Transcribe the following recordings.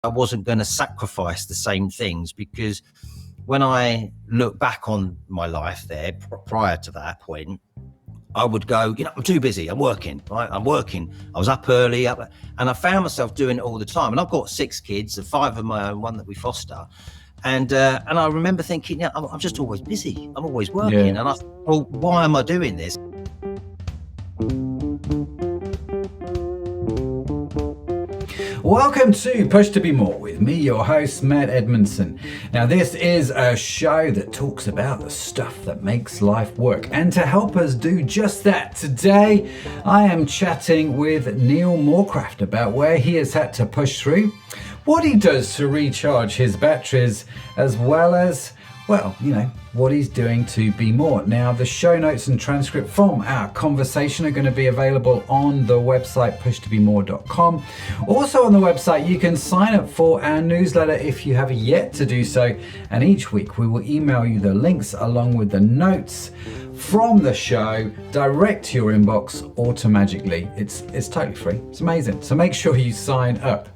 I wasn't going to sacrifice the same things, because when I look back on my life there prior to that point, I would go, I'm too busy. I'm working, right? I'm working. I was up early, and I found myself doing it all the time. And I've got 6 kids, and 5 of my own, one that we foster. And I remember thinking, I'm just always busy. I'm always working. And I thought, well, why am I doing this? Welcome to Push to Be More with me, your host, Matt Edmondson. Now, this is a show that talks about the stuff that makes life work. And to help us do just that, today I am chatting with Neil Morecraft about where he has had to push through, what he does to recharge his batteries, as well as, what he's doing to be more. Now, the show notes and transcript from our conversation are going to be available on the website pushtobemore.com. Also on the website, you can sign up for our newsletter if you have yet to do so. And each week we will email you the links along with the notes from the show direct to your inbox automatically. It's totally free. It's amazing. So make sure you sign up.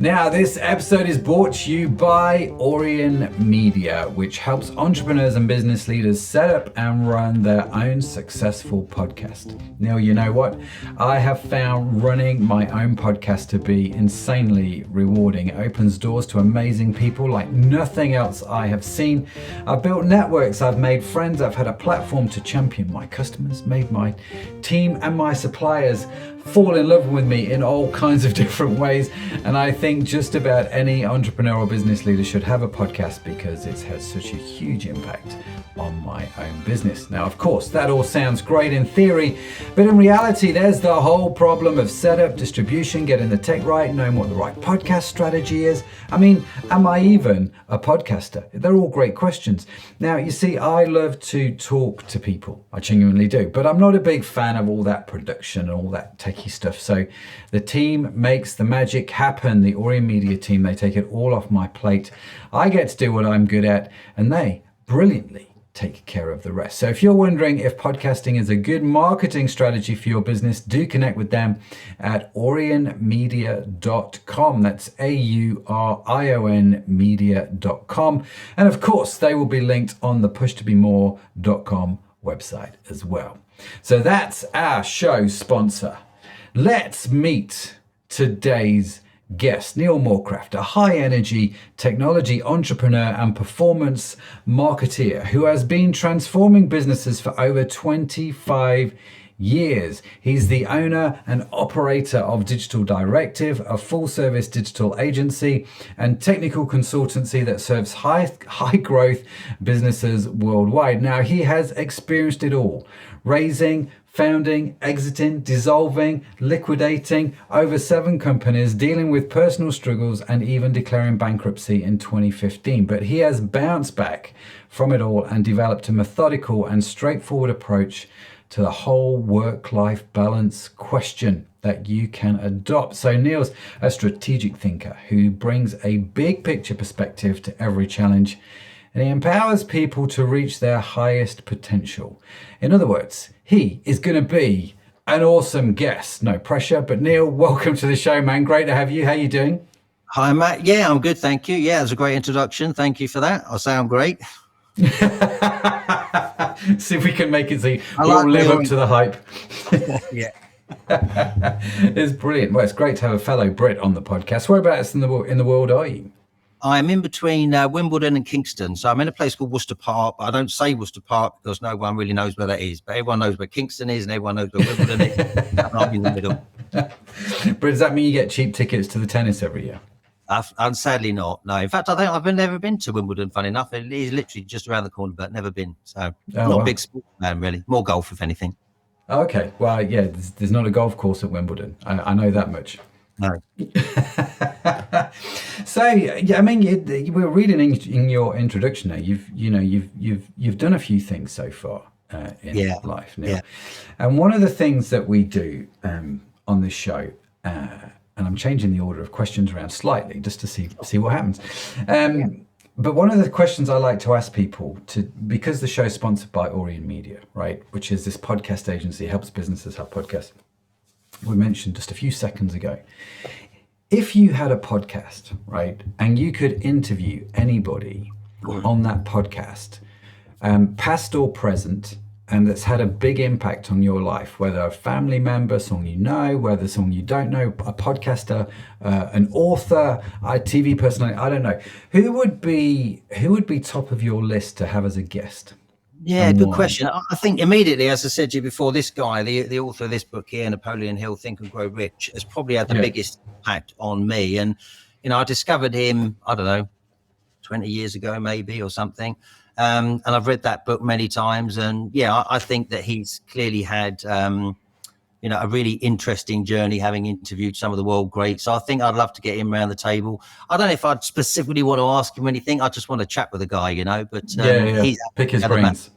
Now, this episode is brought to you by Orion Media, which helps entrepreneurs and business leaders set up and run their own successful podcast. Now, you know what? I have found running my own podcast to be insanely rewarding. It opens doors to amazing people like nothing else I have seen. I've built networks, I've made friends, I've had a platform to champion my customers, made my team and my suppliers fall in love with me in all kinds of different ways. And I think just about any entrepreneur or business leader should have a podcast because it has such a huge impact on my own business. Now, of course, that all sounds great in theory, but in reality, there's the whole problem of setup, distribution, getting the tech right, knowing what the right podcast strategy is. I mean, am I even a podcaster? They're all great questions. Now, you see, I love to talk to people. I genuinely do, but I'm not a big fan of all that production and all that techie stuff. So the team makes the magic happen. The Orion Media team, they take it all off my plate. I get to do what I'm good at, and they brilliantly take care of the rest. So if you're wondering if podcasting is a good marketing strategy for your business, do connect with them at orionmedia.com. That's AURION media.com. And of course, they will be linked on the pushtobemore.com website as well. So that's our show sponsor. Let's meet today's guest, Neil Morecraft, a high-energy technology entrepreneur and performance marketeer who has been transforming businesses for over 25 years. He's the owner and operator of Digital Directive, a full-service digital agency and technical consultancy that serves high-growth businesses worldwide. Now, he has experienced it all: raising, founding, exiting, dissolving, liquidating over 7 companies, dealing with personal struggles, and even declaring bankruptcy in 2015. But he has bounced back from it all and developed a methodical and straightforward approach to the whole work-life balance question that you can adopt. So Neil's a strategic thinker who brings a big picture perspective to every challenge, and he empowers people to reach their highest potential. In other words, he is going to be an awesome guest. No pressure, but Neil, welcome to the show, man. Great to have you. How you doing? Hi, Matt. Yeah, I'm good. Thank you. Yeah, it was a great introduction. Thank you for that. I sound great. See if we can make it so we'll live up to the hype. Yeah. It's brilliant. Well, it's great to have a fellow Brit on the podcast. Whereabouts in the world are you? I'm in between Wimbledon and Kingston. So I'm in a place called Worcester Park. I don't say Worcester Park because no one really knows where that is. But everyone knows where Kingston is and everyone knows where Wimbledon is. And I'm in the middle. But does that mean you get cheap tickets to the tennis every year? And sadly not. No. In fact, I think I've never been to Wimbledon, funny enough. It is literally just around the corner, but never been. So not a big sport man, really. More golf, if anything. Okay. Well, yeah, there's not a golf course at Wimbledon. I know that much. No. So yeah, I mean, you were reading in your introduction there. You've done a few things so far in life now, and one of the things that we do on this show, and I'm changing the order of questions around slightly just to see what happens. But one of the questions I like to ask people, because the show is sponsored by Orion Media, right, which is this podcast agency, helps businesses have podcasts, we mentioned just a few seconds ago, if you had a podcast, right, and you could interview anybody on that podcast, past or present, and that's had a big impact on your life, whether a family member, someone you know, whether someone you don't know, a podcaster, an author, a TV personality, I don't know, who would be top of your list to have as a guest? Yeah, good question. I think immediately, as I said to you before, this guy, the author of this book here, Napoleon Hill, Think and Grow Rich, has probably had the biggest impact on me. And, I discovered him, I don't know, 20 years ago, maybe, or something. And I've read that book many times. And yeah, I think that he's clearly had, a really interesting journey, having interviewed some of the world greats. So I think I'd love to get him around the table. I don't know if I'd specifically want to ask him anything. I just want to chat with the guy, but he's pick his brains.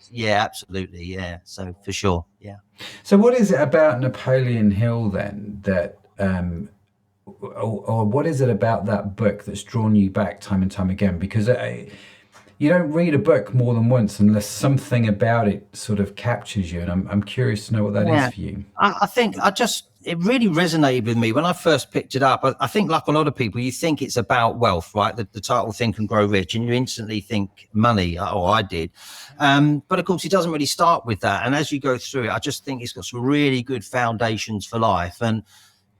Yeah, absolutely. Yeah. So for sure. Yeah. So what is it about Napoleon Hill then that, or what is it about that book that's drawn you back time and time again? Because you don't read a book more than once unless something about it sort of captures you. And I'm curious to know what that is for you. I think it really resonated with me when I first picked it up. I think, like a lot of people, you think it's about wealth, right? The title Think and Grow Rich, and you instantly think money, or I did. But of course, it doesn't really start with that. And as you go through it, I just think it's got some really good foundations for life. And,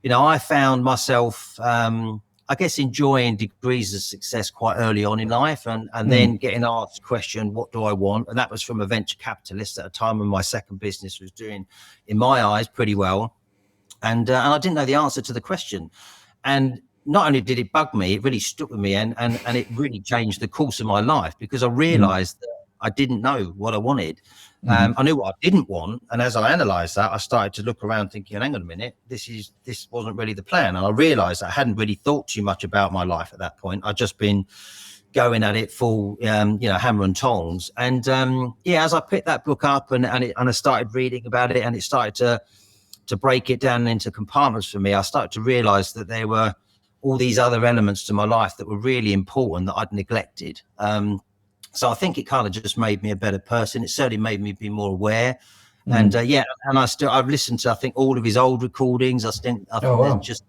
I found myself, I guess, enjoying degrees of success quite early on in life, and then getting asked the question, what do I want? And that was from a venture capitalist at a time when my second business was doing, in my eyes, pretty well. And I didn't know the answer to the question. And not only did it bug me, it really stuck with me, and it really changed the course of my life, because I realized that I didn't know what I wanted. I knew what I didn't want. And as I analyzed that, I started to look around thinking, hang on a minute, this wasn't really the plan. And I realized I hadn't really thought too much about my life at that point. I'd just been going at it full, hammer and tongs. And as I picked that book up and I started reading about it, and it started to break it down into compartments for me, I started to realize that there were all these other elements to my life that were really important that I'd neglected. So I think it kind of just made me a better person. It certainly made me be more aware. And I've listened to, I think, all of his old recordings. I think they're just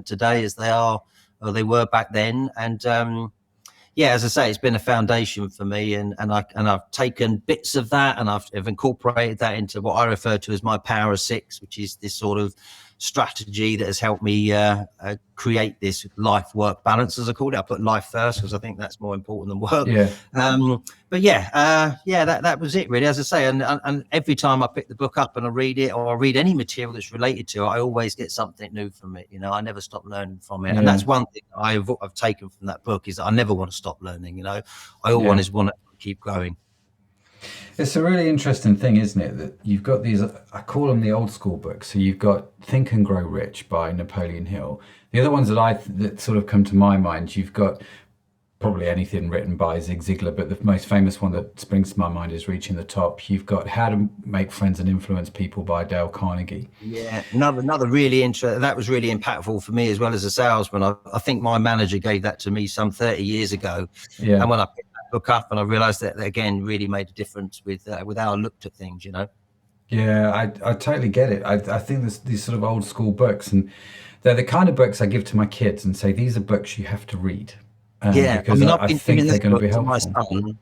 today as they are, or they were back then. And as I say, it's been a foundation for me, and I've taken bits of that, and I've incorporated that into what I refer to as my power of six, which is this sort of strategy that has helped me create this life-work balance, as I call it. I put life first because I think that's more important than work. That was it really, as I say. And every time I pick the book up and I read it, or I read any material that's related to it, I always get something new from it. I never stop learning from it. And that's one thing I've taken from that book, is that I never want to stop learning. I always want to keep growing. It's a really interesting thing, isn't it, that you've got these, I call them the old school books. So you've got Think and Grow Rich by Napoleon Hill. The other ones that sort of come to my mind, you've got probably anything written by Zig Ziglar, but the most famous one that springs to my mind is Reaching the Top. You've got How to Make Friends and Influence People by Dale Carnegie. Yeah, another really interesting, that was really impactful for me as well as a salesman. I think my manager gave that to me some 30 years ago. Yeah. And when I picked that book up, and I realized that, again, really made a difference with how I looked at things, Yeah, I totally get it. I think there's these sort of old school books, and they're the kind of books I give to my kids and say, these are books you have to read. Because I think they're going to be helpful. My son,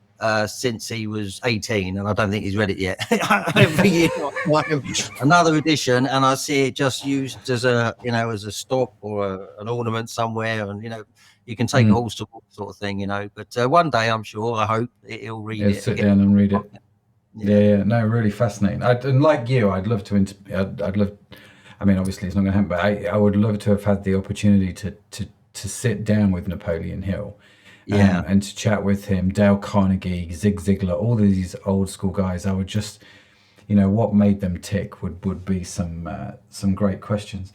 since he was 18, and I don't think he's read it yet. Every year, another edition, and I see it just used as a stop or an ornament somewhere, and you can take a horse to walk sort of thing, But one day, I'm sure, I hope he'll read it. Sit down and read it. Yeah. No, really fascinating. And like you, I'd love to. I'd love. I mean, obviously, it's not going to happen, but I would love to have had the opportunity to sit down with Napoleon Hill, and to chat with him, Dale Carnegie, Zig Ziglar, all these old school guys. I would just, what made them tick would be some great questions.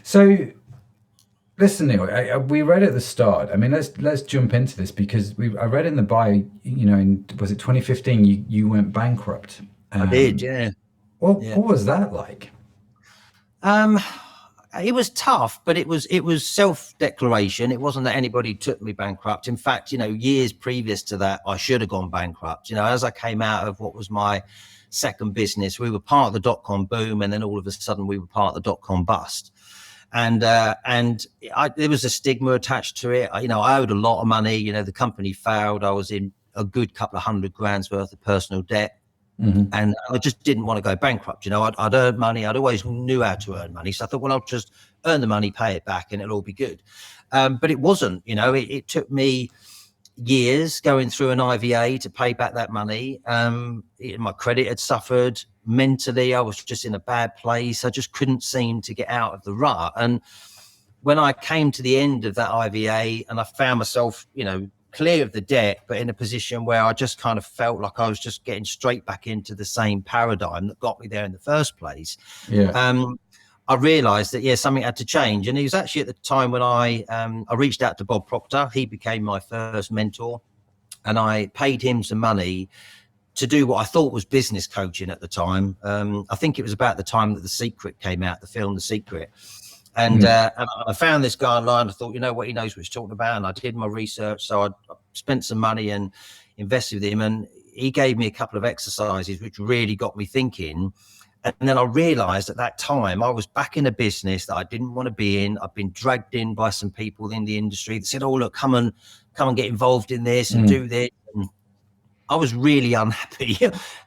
So, listen, Neil, we read at the start. I mean, let's jump into this, because I read in the bio, was it 2015? You went bankrupt. I did, yeah. What was that like? It was tough, but it was self-declaration. It wasn't that anybody took me bankrupt. In fact, years previous to that, I should have gone bankrupt. As I came out of what was my second business, we were part of the dot-com boom, and then all of a sudden we were part of the dot-com bust. there was a stigma attached to it. I owed a lot of money. The company failed. I was in a good couple of $100,000 worth of personal debt. And I just didn't want to go bankrupt. I'd earned money. I'd always knew how to earn money. So I thought, well, I'll just earn the money, pay it back, and it'll all be good. But it wasn't. It took me years going through an IVA to pay back that money. My credit had suffered. Mentally, I was just in a bad place. I just couldn't seem to get out of the rut. And when I came to the end of that IVA and I found myself, clear of the debt, but in a position where I just kind of felt like I was just getting straight back into the same paradigm that got me there in the first place. I realized that, something had to change. And it was actually at the time when I reached out to Bob Proctor. He became my first mentor, and I paid him some money to do what I thought was business coaching at the time. I think it was about the time that The Secret came out, the film The Secret. And I found this guy online. I thought, he knows what he's talking about. And I did my research. So I spent some money and invested with him. And he gave me a couple of exercises, which really got me thinking. And then I realized at that time I was back in a business that I didn't want to be in. I've been dragged in by some people in the industry that said, oh, look, come and get involved in this and do this. And I was really unhappy.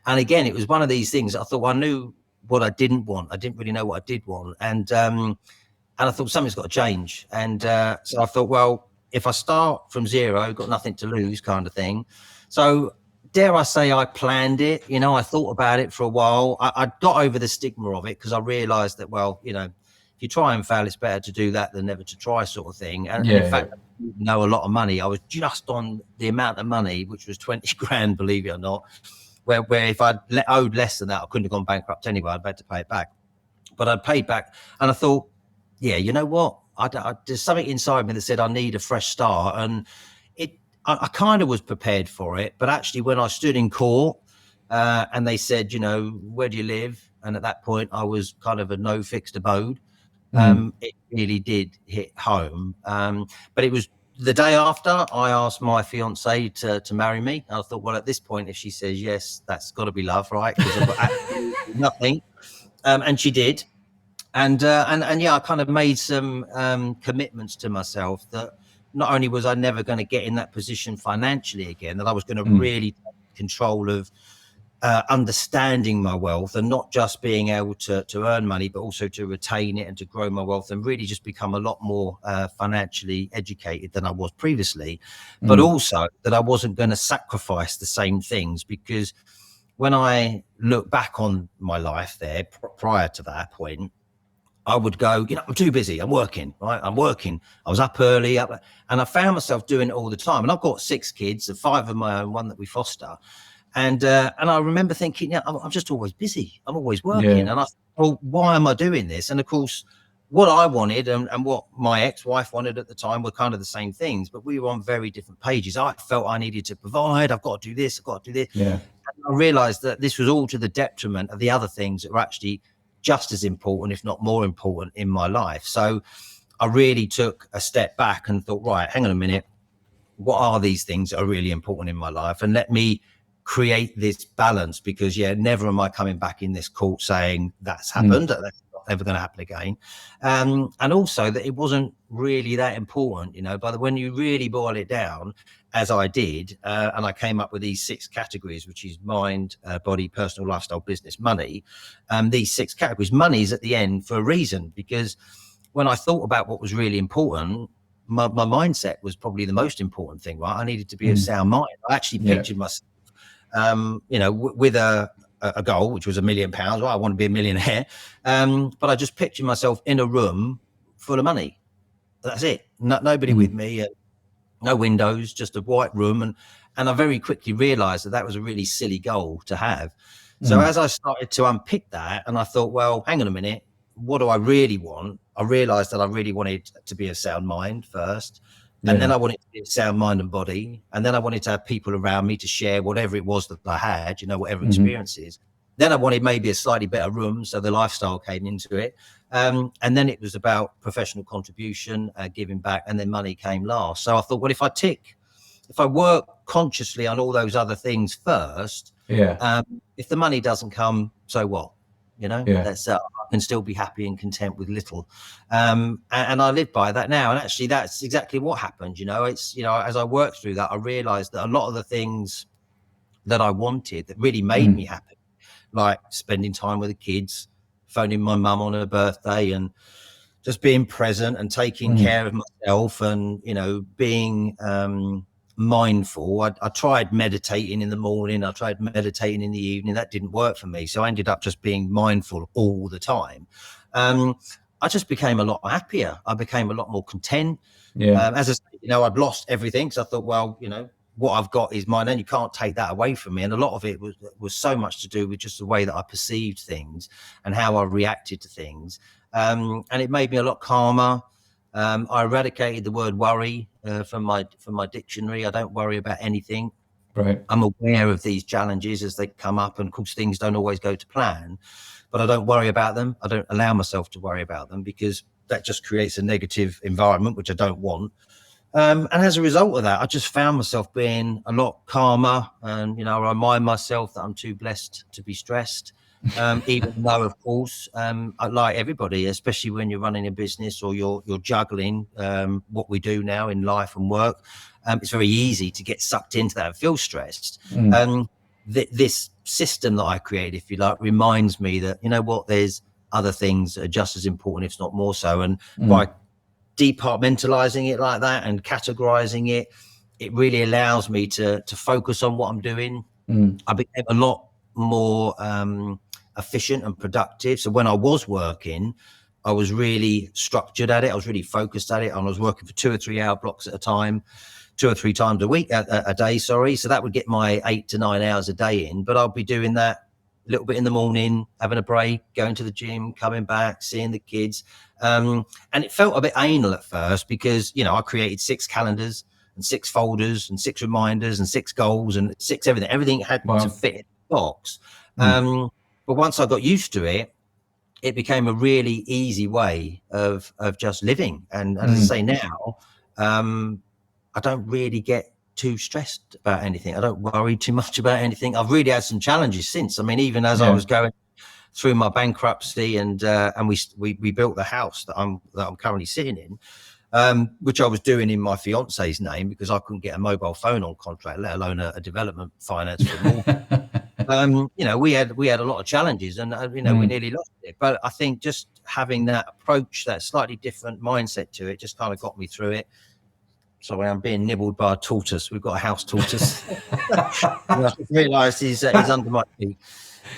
And again, it was one of these things. I thought I knew what I didn't want. I didn't really know what I did want. And I thought something's got to change. And so I thought, well, if I start from zero, got nothing to lose kind of thing. So dare I say I planned it, I thought about it for a while. I got over the stigma of it because I realized that, well, if you try and fail, it's better to do that than never to try, sort of thing. And in fact, I didn't know a lot of money. I was just on the amount of money, which was 20 grand, believe it or not, where if I'd owed less than that, I couldn't have gone bankrupt anyway. I'd had to pay it back. But I'd paid back, and I thought, yeah, you know what? There's something inside me that said I need a fresh start. And I kind of was prepared for it. But actually, when I stood in court and they said, where do you live? And at that point, I was kind of a no fixed abode. It really did hit home. But it was the day after I asked my fiance to marry me. I thought, well, at this point, if she says yes, that's got to be love, right? Because I've got absolutely nothing. And she did. And I kind of made some commitments to myself that not only was I never going to get in that position financially again, that I was going to really take control of understanding my wealth and not just being able to earn money, but also to retain it and to grow my wealth and really just become a lot more financially educated than I was previously. But also that I wasn't going to sacrifice the same things, because when I look back on my life there prior to that point, I would go, I'm too busy. I'm working, right? I'm working. I was up early, and I found myself doing it all the time. And I've got 6 kids, 5 of my own, 1 that we foster. And I remember thinking, I'm just always busy. I'm always working. And I thought, well, why am I doing this? And of course, what I wanted and what my ex-wife wanted at the time were kind of the same things, but we were on very different pages. I felt I needed to provide. I've got to do this. I've got to do this. Yeah. And I realized that this was all to the detriment of the other things that were actually just as important, if not more important, in my life. So I really took a step back and thought, right, hang on a minute. What are these things that are really important in my life? And let me create this balance, because never am I coming back in this court saying that's happened. That's not ever going to happen again. And also that it wasn't really that important, but when you really boil it down, as I did, and I came up with these 6 categories, which is mind, body, personal, lifestyle, business, money. These 6 categories, money is at the end for a reason, because when I thought about what was really important, my mindset was probably the most important thing, right? I needed to be of sound mind. I actually pictured myself, with a goal, which was £1 million. Well, I want to be a millionaire. But I just pictured myself in a room full of money. That's it. Nobody with me. No windows, just a white room. And I very quickly realized that was a really silly goal to have. So as I started to unpick that, and I thought, well, hang on a minute, what do I really want? I realized that I really wanted to be a sound mind first. And then I wanted to be a sound mind and body. And then I wanted to have people around me to share whatever it was that I had, whatever experiences. Then I wanted maybe a slightly better room, so the lifestyle came into it. And then it was about professional contribution, giving back, and then money came last. So I thought, well, if I work consciously on all those other things first, if the money doesn't come, so what? That's I can still be happy and content with little. And I live by that now. And actually that's exactly what happened. It's, as I worked through that, I realized that a lot of the things that I wanted that really made me happy, like spending time with the kids, phoning my mum on her birthday, and just being present and taking care of myself, and being mindful. I tried meditating in the morning, I tried meditating in the evening. That didn't work for me, so I ended up just being mindful all the time. I just became a lot happier. I became a lot more content. As I say, I'd lost everything, so I thought, well, what I've got is mine, and you can't take that away from me. And a lot of it was so much to do with just the way that I perceived things and how I reacted to things. And it made me a lot calmer. I eradicated the word worry from my dictionary. I don't worry about anything. Right. I'm aware of these challenges as they come up, and of course things don't always go to plan, but I don't worry about them. I don't allow myself to worry about them, because that just creates a negative environment, which I don't want. And as a result of that, I just found myself being a lot calmer, and I remind myself that I'm too blessed to be stressed. Even though, of course, like everybody, especially when you're running a business or you're juggling what we do now in life and work, it's very easy to get sucked into that and feel stressed. This system that I created, if you like, reminds me that, there's other things that are just as important, if not more so. And by departmentalizing it like that and categorizing it, it really allows me to focus on what I'm doing. I became a lot more efficient and productive. So when I was working, I was really structured at it. I was really focused at it. And I was working for 2 or 3 hour blocks at a time, 2 or 3 times a day. Sorry. So that would get my 8 to 9 hours a day in, but I'll be doing that a little bit in the morning, having a break, going to the gym, coming back, seeing the kids. And it felt a bit anal at first, because, I created 6 calendars and 6 folders and 6 reminders and 6 goals and 6 everything. Everything had to fit in the box. But once I got used to it, it became a really easy way of just living. And as I say now, I don't really get too stressed about anything. I don't worry too much about anything. I've really had some challenges since. I mean, even as I was going through my bankruptcy, and we built the house that I'm currently sitting in, which I was doing in my fiance's name, because I couldn't get a mobile phone on contract, let alone a development finance for more. We had a lot of challenges, and we nearly lost it. But I think just having that approach, that slightly different mindset to it, just kind of got me through it. Sorry, I'm being nibbled by a tortoise. We've got a house tortoise. I realised he's under my feet.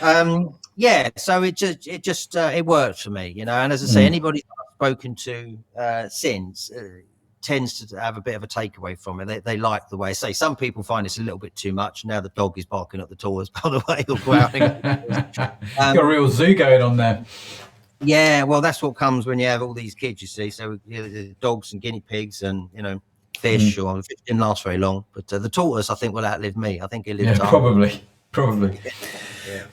So it worked for me, And as I say, anybody I've spoken to since tends to have a bit of a takeaway from it. They like the way I say. Some people find it's a little bit too much. Now the dog is barking at the doors, by the way. He'll go out got a real zoo going on there. Yeah, well, that's what comes when you have all these kids, you see. So dogs and guinea pigs and fish, or fish didn't last very long. But the tortoise, I think, will outlive me. I think he'll live. Probably.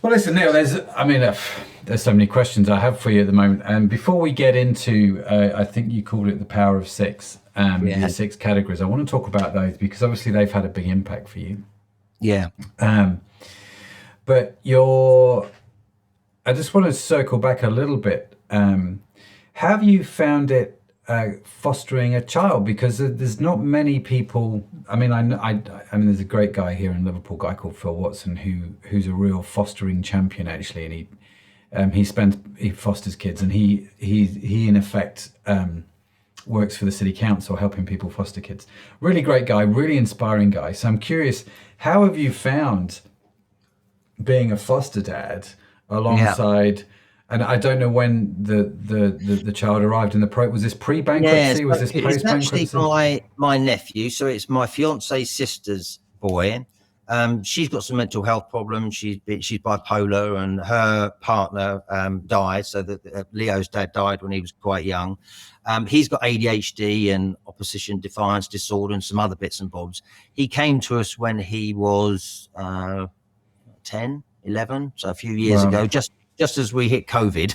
Well, listen, Neil, there's so many questions I have for you at the moment. And before we get into, I think you called it the power of 6, your 6 categories. I want to talk about those, because obviously they've had a big impact for you. Yeah. But I just want to circle back a little bit. Have you found it fostering a child? Because there's not many people. I mean, there's a great guy here in Liverpool, a guy called Phil Watson, who's a real fostering champion, actually, and he fosters kids, and he in effect works for the city council, helping people foster kids. Really great guy, really inspiring guy. So I'm curious, how have you found being a foster dad alongside? And I don't know when the child arrived in the was this pre-bankruptcy? Was this post-bankruptcy? It's actually my nephew. So it's my fiance's sister's boy. She's got some mental health problems. She's bipolar, and her partner died. So that Leo's dad died when he was quite young. He's got ADHD and opposition defiance disorder and some other bits and bobs. He came to us when he was 10, 11, so a few years ago, just as we hit COVID,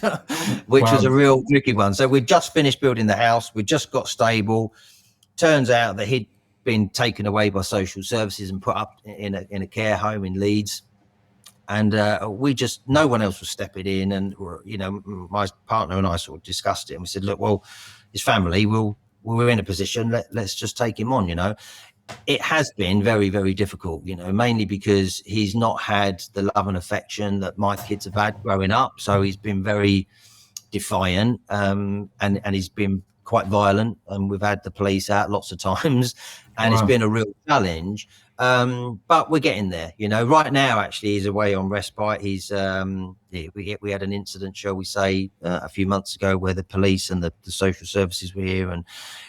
which was a real tricky one. So we'd just finished building the house. We just got stable. Turns out that he'd been taken away by social services and put up in a care home in Leeds. And we just, no one else was stepping in. And, you know, my partner and I sort of discussed it, and we said, look, well, his family, we're in a position, let's just take him on, you know. It has been very, very difficult, you know, mainly because he's not had the love and affection that my kids have had growing up. So he's been very defiant, and he's been quite violent, and we've had the police out lots of times, and It's been a real challenge. But we're getting there, you know. Right now, actually, he's away on respite. He's we had an incident, shall we say, a few months ago, where the police and the social services were here, and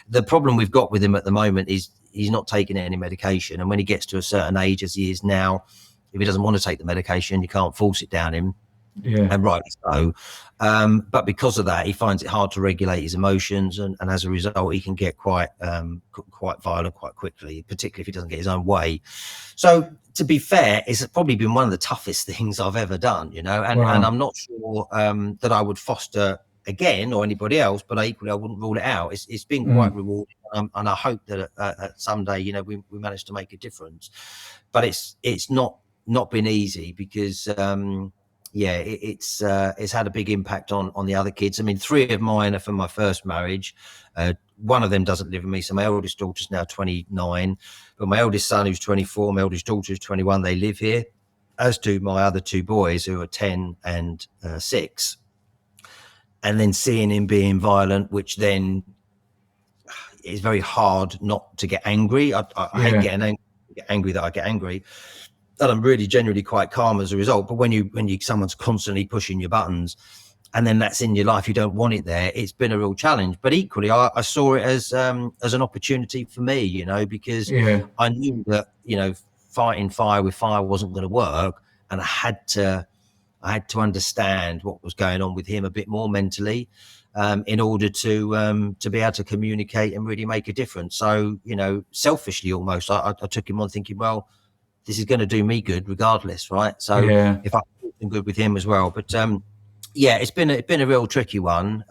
the problem we've got with him at the moment is he's not taking any medication, and when he gets to a certain age, as he is now, if he doesn't want to take the medication, you can't force it down him. Yeah. And rightly so. But because of that, he finds it hard to regulate his emotions, and as a result, he can get quite violent quite quickly, particularly if he doesn't get his own way. So, to be fair, it's probably been one of the toughest things I've ever done, you know, and I'm not sure that I would foster again or anybody else, but equally I wouldn't rule it out. It's been quite rewarding, and I hope that someday, you know, we manage to make a difference. But it's not been easy, because it's had a big impact on the other kids. I mean, 3 of mine are from my first marriage. One of them doesn't live with me, so my eldest daughter's now 29, but my eldest son, who's 24, my eldest daughter, who's 21, they live here, as do my other 2 boys, who are 10 and 6. And then seeing him being violent, which then is very hard not to get angry. I hate getting angry that I get angry. And I'm really generally quite calm as a result. But when someone's constantly pushing your buttons, and then that's in your life, you don't want it there. It's been a real challenge. But equally, I saw it as an opportunity for me, you know, because I knew that, you know, fighting fire with fire wasn't going to work, and I had to understand what was going on with him a bit more mentally, in order to be able to communicate and really make a difference. So, you know, selfishly almost, I took him on thinking, well, this is going to do me good regardless, right? So if I do some good with him as well. But it's been a real tricky one,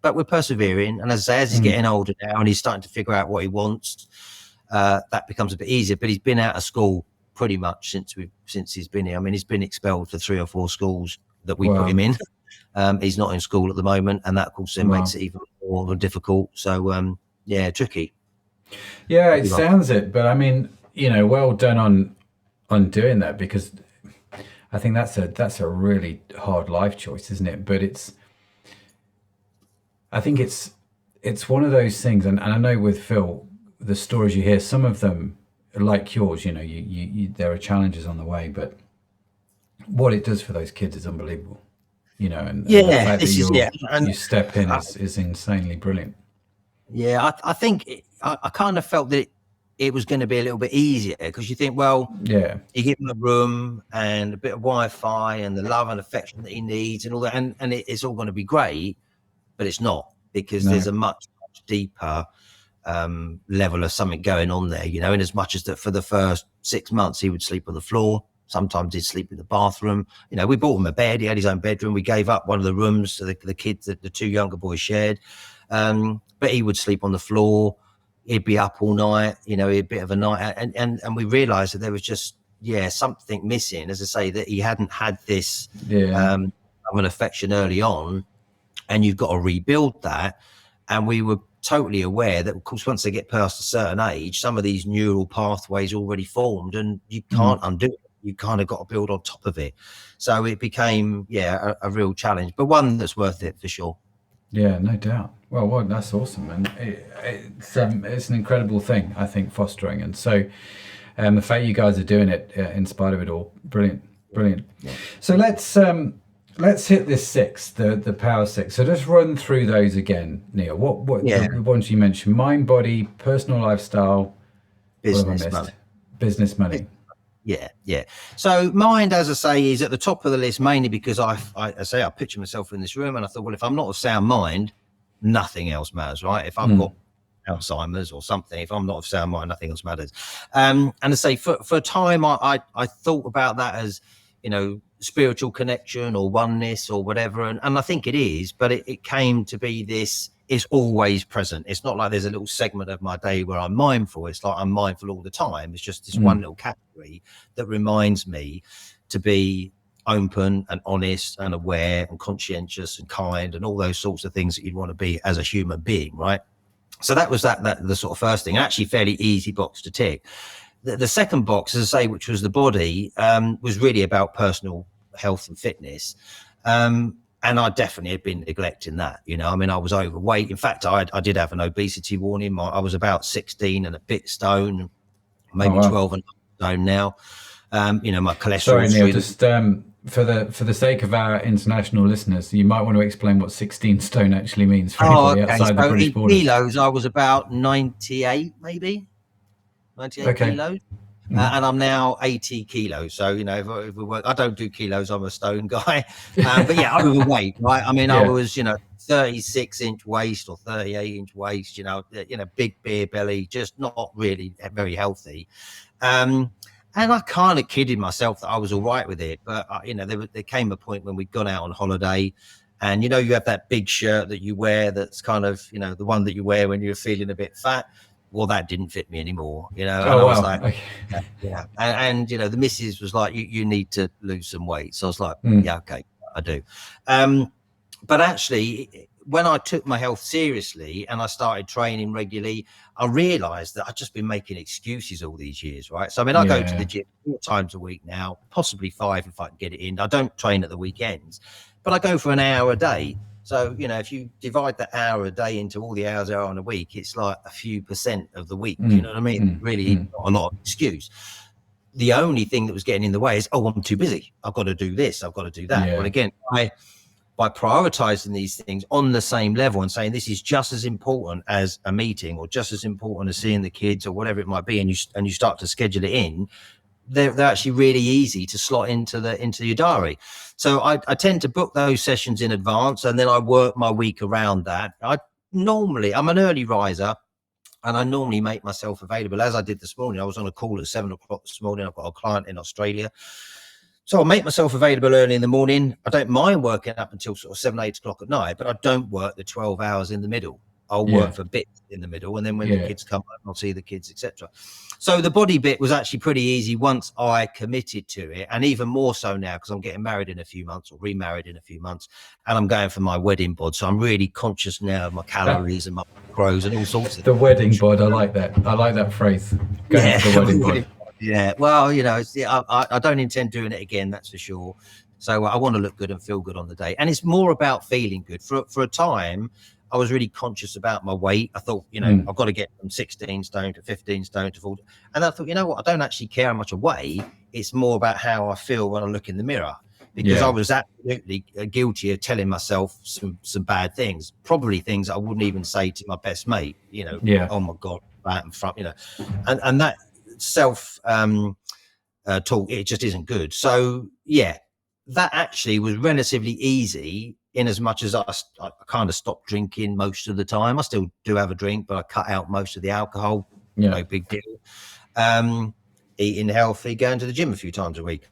but we're persevering. And as I say, as he's getting older now and he's starting to figure out what he wants, that becomes a bit easier. But he's been out of school pretty much since he's been here. I mean, he's been expelled for 3 or 4 schools that we put him in. He's not in school at the moment, and that, of course, then makes it even more difficult. So tricky. Yeah, it sounds it, but I mean, you know, well done on doing that, because I think that's a really hard life choice, isn't it? But I think it's one of those things, and I know with Phil, the stories you hear, some of them like yours, you know, you there are challenges on the way, but what it does for those kids is unbelievable, you know, and the fact that you step in is insanely brilliant. Yeah, I think I kind of felt that it was going to be a little bit easier, because you think, well, you give him a room and a bit of Wi-Fi and the love and affection that he needs and all that, and it's all going to be great, but it's not, because there's a much deeper level of something going on there, you know, in as much as that for the first 6 months he would sleep on the floor. Sometimes he'd sleep in the bathroom. You know, we bought him a bed. He had his own bedroom. We gave up one of the rooms so the kids, the 2 younger boys, shared. But he would sleep on the floor. He'd be up all night, you know, a bit of a night out. And we realized that there was just, something missing. As I say, that he hadn't had this of an affection early on, and you've got to rebuild that. And we were totally aware that, of course, once they get past a certain age, some of these neural pathways already formed, and you can't undo it. You kind of got to build on top of it. So it became, a real challenge, but one that's worth it for sure. Yeah, no doubt. Well, that's awesome, and it's an incredible thing, I think, fostering, and so the fact you guys are doing it in spite of it all, brilliant. Yeah. So let's hit this 6, the power 6. So just run through those again, Neil. What the ones you mentioned: mind, body, personal lifestyle, business, money. Yeah. So mind, as I say, is at the top of the list, mainly because I picture myself in this room, and I thought, well, if I'm not of sound mind, nothing else matters, right? If I've got Alzheimer's or something, if I'm not of sound mind, nothing else matters. And I say, for a time, I thought about that as, you know, spiritual connection or oneness or whatever, and I think it is, but it came to be this. It's always present. It's not like there's a little segment of my day where I'm mindful. It's like I'm mindful all the time. It's just this one little category that reminds me to be open and honest and aware and conscientious and kind and all those sorts of things that you'd want to be as a human being, right? So that was that the sort of first thing, and actually fairly easy box to tick. The second box, as I say, which was the body, was really about personal health and fitness. And I definitely had been neglecting that, you know. I mean, I was overweight. In fact, I did have an obesity warning. I was about 16 and a bit stone, maybe 12 and a stone now. You know, my cholesterol. Sorry, Neil, just for the sake of our international listeners, you might want to explain what 16 stone actually means for anybody outside the British borders. Kilos, I was about 98, maybe 98 kilos. And I'm now 80 kilos. So, you know, if we work, I don't do kilos, I'm a stone guy. But yeah, overweight, right? I mean, I was, you know, 36-inch waist or 38-inch waist, you know, big beer belly, just not really very healthy. And I kind of kidded myself that I was all right with it. But, you know, there came a point when we'd gone out on holiday, and, you know, you have that big shirt that you wear that's kind of, you know, the one that you wear when you're feeling a bit fat. Well, that didn't fit me anymore, you know. And I was like, okay. Yeah. And, you know, the missus was like, you need to lose some weight. So I was like, yeah, okay, I do. But actually, when I took my health seriously and I started training regularly, I realized that I'd just been making excuses all these years, right? So, I mean, I go to the gym 4 times a week now, possibly 5 if I can get it in. I don't train at the weekends, but I go for an hour a day. So, you know, if you divide that hour a day into all the hours there are in a week, it's like a few % of the week. You know what I mean? Really not a lot of excuse. The only thing that was getting in the way is, oh, I'm too busy. I've got to do this. I've got to do that. Well, again, by prioritizing these things on the same level and saying this is just as important as a meeting or just as important as seeing the kids or whatever it might be, and you start to schedule it in, they're actually really easy to slot into your diary. So I tend to book those sessions in advance, and then I work my week around that. I'm an early riser, and I normally make myself available, as I did this morning. I was on a call at 7 o'clock this morning. I've got a client in Australia. So I'll make myself available early in the morning. I don't mind working up until sort of 7, 8 o'clock at night, but I don't work the 12 hours in the middle. I'll work for bits in the middle, and then when the kids come home, I'll see the kids, etc. So the body bit was actually pretty easy once I committed to it, and even more so now because I'm getting married in a few months or remarried in a few months, and I'm going for my wedding bod. So I'm really conscious now of my calories and my macros and all sorts of the wedding bod. I like that. I like that phrase. Going for the wedding bod. Yeah. Well, you know, I don't intend doing it again. That's for sure. So I want to look good and feel good on the day, and it's more about feeling good. For a time, I was really conscious about my weight. I thought, you know, I've got to get from 16 stone to 15 stone to 40. And I thought, you know what? I don't actually care how much I weigh. It's more about how I feel when I look in the mirror, because I was absolutely guilty of telling myself some bad things, probably things I wouldn't even say to my best mate, you know, oh my God, back and front, you know, and that self talk, it just isn't good. So that actually was relatively easy, in as much as I kind of stopped drinking most of the time. I still do have a drink, but I cut out most of the alcohol. No big deal. Eating healthy, going to the gym a few times a week.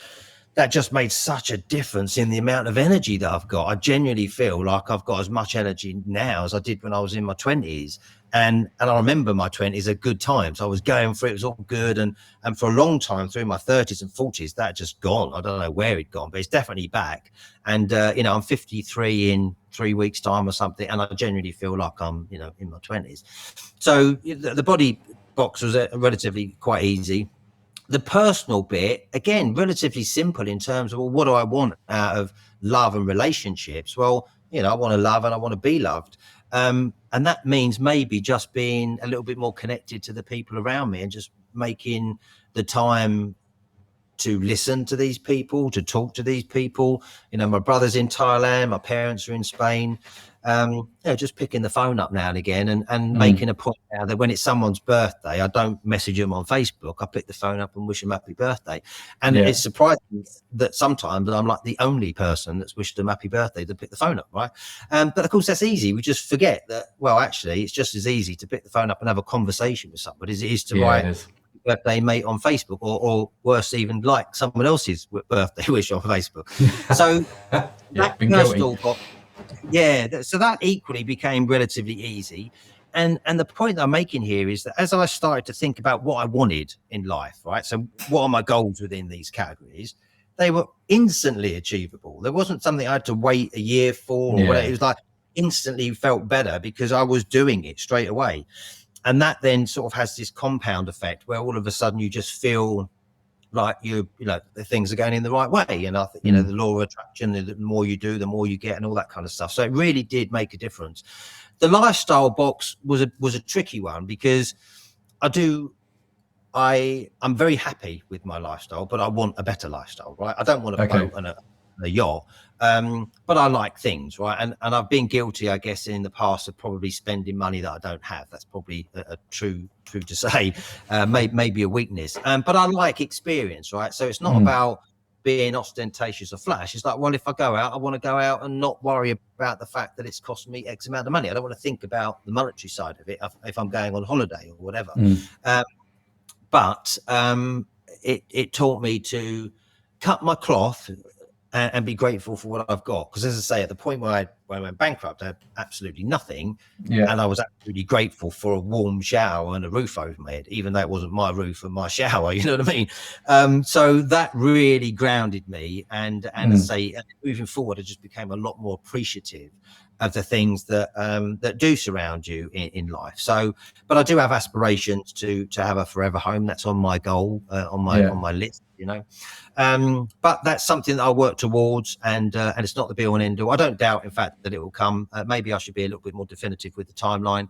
That just made such a difference in the amount of energy that I've got. I genuinely feel like I've got as much energy now as I did when I was in my 20s. And I remember my 20s are good times. I was going for it. It was all good. And for a long time through my 30s and 40s, that just gone. I don't know where it'd gone, but it's definitely back. And, you know, I'm 53 in 3 weeks time or something. And I genuinely feel like I'm, you know, in my 20s. So the body box was relatively quite easy. The personal bit, again, relatively simple in terms of, well, what do I want out of love and relationships? Well, you know, I want to love and I want to be loved. And that means maybe just being a little bit more connected to the people around me and just making the time to listen to these people, to talk to these people. You know, my brother's in Thailand, my parents are in Spain. You know, just picking the phone up now and again and making a point now that when it's someone's birthday, I don't message them on Facebook. I pick the phone up and wish them happy birthday. And it's surprising that sometimes I'm like the only person that's wished them happy birthday to pick the phone up, right? But of course, that's easy. We just forget that, well, actually, it's just as easy to pick the phone up and have a conversation with somebody as it is to write birthday mate on Facebook, or worse, even like someone else's birthday wish on Facebook. So that personal box, so that equally became relatively easy. And the point I'm making here is that as I started to think about what I wanted in life, right? So what are my goals within these categories? they were instantly achievable. There wasn't something I had to wait a year for or whatever. It was like instantly felt better because I was doing it straight away. And that then sort of has this compound effect where all of a sudden you just feel like the things are going in the right way. And I think, the law of attraction, the more you do, the more you get, and all that kind of stuff. So it really did make a difference. The lifestyle box was a tricky one because I'm very happy with my lifestyle, but I want a better lifestyle, right? I don't want a boat and a yacht, but I like things, right? And I've been guilty, I guess, in the past of probably spending money that I don't have. That's probably a true to say, maybe a weakness. But I like experience, right? So it's not about being ostentatious or flash. It's like, well, if I go out, I want to go out and not worry about the fact that it's cost me X amount of money. I don't want to think about the monetary side of it if I'm going on holiday or whatever. But it taught me to cut my cloth and be grateful for what I've got. Because as I say, at the point where I went bankrupt, I had absolutely nothing. And I was absolutely grateful for a warm shower and a roof over my head, even though it wasn't my roof and my shower, you know what I mean? So that really grounded me. And as I say, moving forward, I just became a lot more appreciative of the things that do surround you in life. So, but I do have aspirations to have a forever home. That's on my goal, on my list, but that's something that I'll work towards, and it's not the be all and end all. I don't doubt, in fact, that it will come. Maybe I should be a little bit more definitive with the timeline.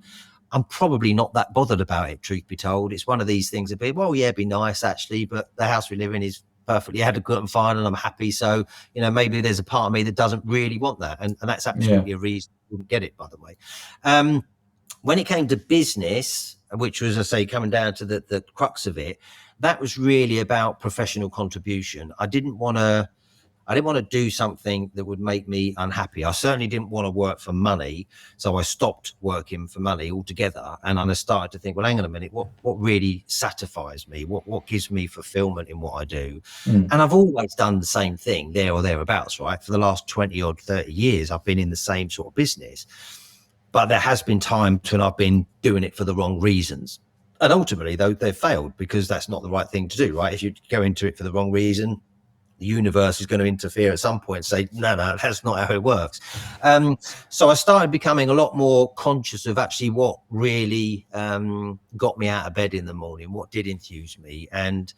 I'm probably not that bothered about it, truth be told. It's one of these things that it'd be nice actually, but the house we live in is perfectly adequate and fine, and I'm happy. So, maybe there's a part of me that doesn't really want that. And that's absolutely a reason I wouldn't get it, by the way. When it came to business, which was, as I say, coming down to the crux of it, that was really about professional contribution. I didn't want to do something that would make me unhappy. I certainly didn't want to work for money. So I stopped working for money altogether. And I started to think, well, hang on a minute, what really satisfies me? What gives me fulfillment in what I do? And I've always done the same thing there or thereabouts, right? For the last 20 or 30 years, I've been in the same sort of business. But there has been times when I've been doing it for the wrong reasons. And ultimately, though, they've failed because that's not the right thing to do, right? If you go into it for the wrong reason, the universe is going to interfere at some point and say, no, that's not how it works. So I started becoming a lot more conscious of actually what really got me out of bed in the morning, what did enthuse me, and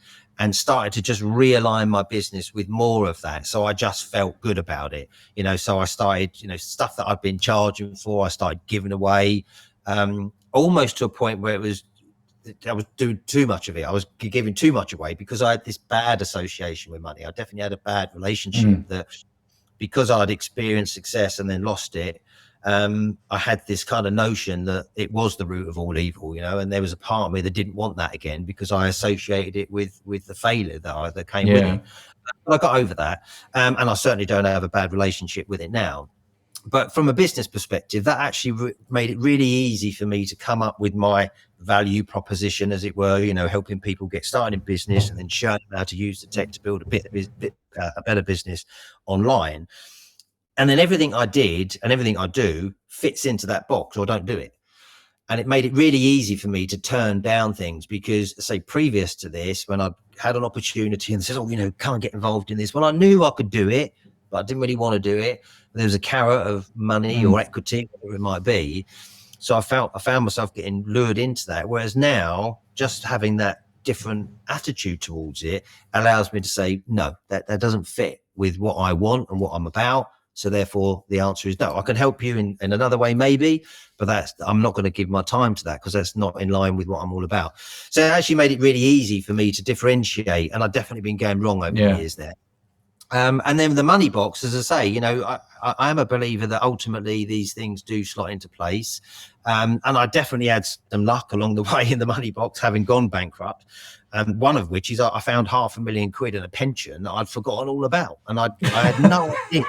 started to just realign my business with more of that. So I just felt good about it. So I started, stuff that I've been charging for, I started giving away, almost to a point where I was doing too much of it. I was giving too much away because I had this bad association with money. I definitely had a bad relationship that, because I'd experienced success and then lost it, I had this kind of notion that it was the root of all evil, and there was a part of me that didn't want that again because I associated it with the failure that came with it. But I got over that. And I certainly don't have a bad relationship with it now. But from a business perspective, that actually made it really easy for me to come up with my value proposition, as it were, helping people get started in business and then showing them how to use the tech to build a better business online. And then everything I did and everything I do fits into that box, or don't do it. And it made it really easy for me to turn down things because, say, previous to this, when I had an opportunity and said, can't get involved in this. Well, I knew I could do it, but I didn't really want to do it. There was a carrot of money or equity, whatever it might be. So I found myself getting lured into that. Whereas now, just having that different attitude towards it allows me to say, no, that doesn't fit with what I want and what I'm about. So therefore, the answer is no. I can help you in another way, maybe, but I'm not going to give my time to that because that's not in line with what I'm all about. So it actually made it really easy for me to differentiate. And I've definitely been going wrong over the years there. And then the money box, as I say, I am a believer that ultimately these things do slot into place. And I definitely had some luck along the way in the money box, having gone bankrupt. And one of which is I found £500,000 in a pension that I'd forgotten all about. And I had no idea.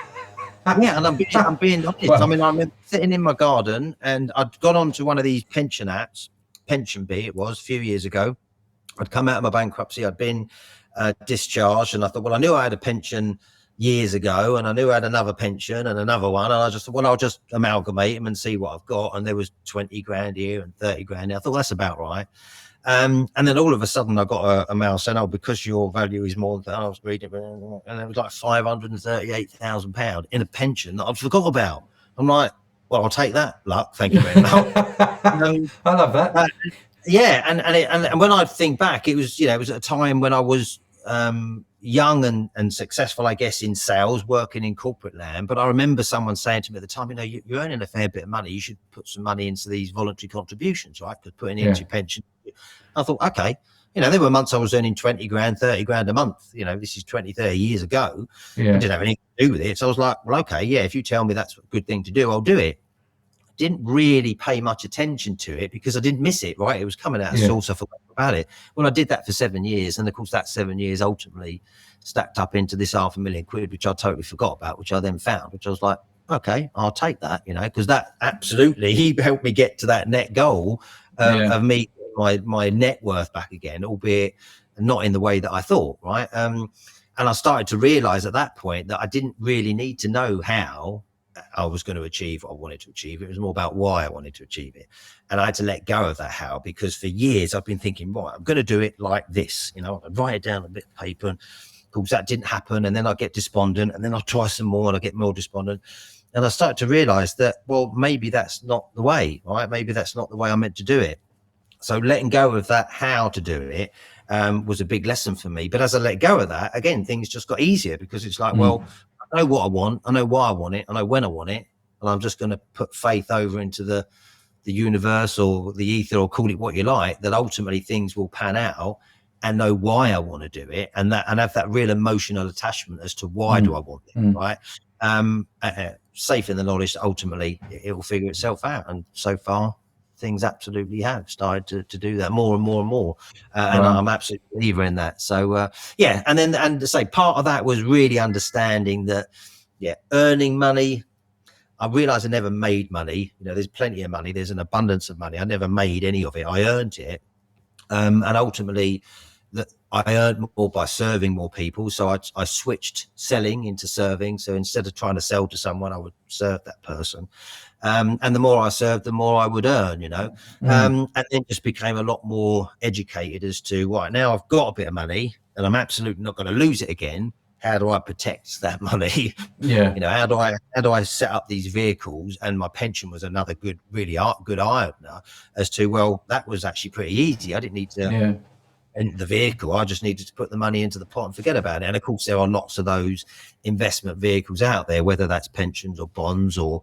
Yeah, and I'm being honest. Well, I mean, I'm sitting in my garden and I'd gone onto one of these pension apps, Pension Bee it was, a few years ago. I'd come out of my bankruptcy. I'd been discharged, and I thought, well, I knew I had a pension years ago, and I knew I had another pension and another one, and I just thought, well, I'll just amalgamate them and see what I've got. And there was 20 grand here and 30 grand here. I thought, well, that's about right. And then all of a sudden I got a mail saying, oh, because your value is more than I was reading, and it was like £538,000 in a pension that I forgot about. I'm like, well, I'll take that, luck. Thank you very much. I love that. Yeah, and when I think back, it was it was at a time when I was young and successful, I guess, in sales, working in corporate land. But I remember someone saying to me at the time, you're earning a fair bit of money. You should put some money into these voluntary contributions, right? Because putting into your pension. I thought, okay, there were months I was earning 20 grand, 30 grand a month. This is 20, 30 years ago. I didn't have anything to do with it. So I was like, well, okay, yeah, if you tell me that's a good thing to do, I'll do it. Didn't really pay much attention to it because I didn't miss it, right? It was coming out of source. I forgot about it. Well, I did that for 7 years. And of course, that 7 years ultimately stacked up into this £500,000, which I totally forgot about, which I then found, which I was like, okay, I'll take that, because that absolutely helped me get to that net goal of me, my net worth back again, albeit not in the way that I thought, right? And I started to realize at that point that I didn't really need to know how I was going to achieve what I wanted to achieve. It was more about why I wanted to achieve it. And I had to let go of that how, because for years I've been thinking, right, I'm going to do it like this. I'd write it down on a bit of paper, and of course that didn't happen. And then I get despondent, and then I'll try some more and I get more despondent. And I started to realize that, well, maybe that's not the way, right? Maybe that's not the way I meant to do it. So letting go of that how to do it was a big lesson for me. But as I let go of that, again, things just got easier, because it's like, well, I know what I want, I know why I want it, I know when I want it, and I'm just going to put faith over into the universe or the ether, or call it what you like, that ultimately things will pan out, and know why I want to do it, and have that real emotional attachment as to why do I want it, right? Safe in the knowledge that ultimately it will figure itself out. And so far, things absolutely have started to do that more and more and more. And I'm absolutely a believer in that. So, and to say part of that was really understanding that, earning money. I realized I never made money. There's plenty of money. There's an abundance of money. I never made any of it. I earned it. And ultimately, that I earned more by serving more people. So I switched selling into serving. So instead of trying to sell to someone, I would serve that person. And the more I served, the more I would earn, and then just became a lot more educated as to, right, now I've got a bit of money and I'm absolutely not going to lose it again. How do I protect that money? How do I set up these vehicles? And my pension was another good eye opener as to, well, that was actually pretty easy. I didn't need to enter the vehicle. I just needed to put the money into the pot and forget about it. And of course, there are lots of those investment vehicles out there, whether that's pensions or bonds or